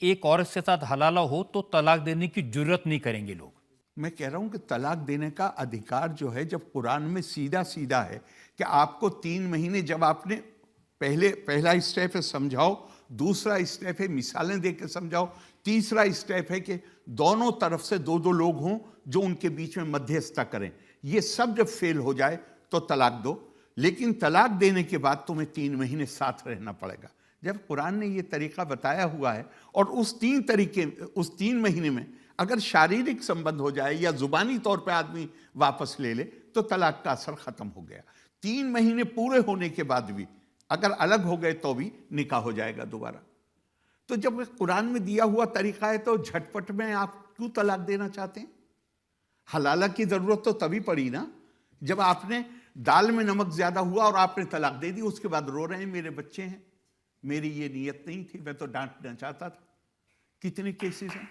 एक औरत के साथ हलाला हो तो तलाक देने की जुर्रत नहीं करेंगे लोग। मैं कह रहा हूं कि तलाक देने का अधिकार जो है, जब कुरान में सीधा सीधा है कि आपको 3 महीने, जब आपने पहला स्टेप है समझाओ, दूसरा स्टेप है मिसालें देकर समझाओ, तीसरा स्टेप है कि दोनों तरफ से दो दो लोग हों जो उनके बीच में मध्यस्थता करें। ये सब जब फेल हो जाए तो तलाक दो, लेकिन तलाक देने के बाद तुम्हें 3 महीने साथ रहना पड़ेगा। जब कुरान ने ये तरीका बताया हुआ है और उस 3 महीने में अगर शारीरिक संबंध हो जाए या जुबानी तौर पे आदमी वापस ले ले तो तलाक का असर खत्म हो गया। 3 महीने पूरे होने के बाद भी अगर अलग हो गए तो भी निकाह हो जाएगा दोबारा। तो जब कुरान में दिया हुआ तरीका है तो झटपट में आप क्यों तलाक देना चाहते हैं? हलाला की जरूरत तो तभी पड़ी ना जब आपने दाल में नमक ज्यादा हुआ और आपने तलाक दे दी, उसके बाद रो रहे हैं मेरे बच्चे हैं, मेरी ये नीयत नहीं थी, मैं तो डांटना चाहता था। कितने केसेस हैं।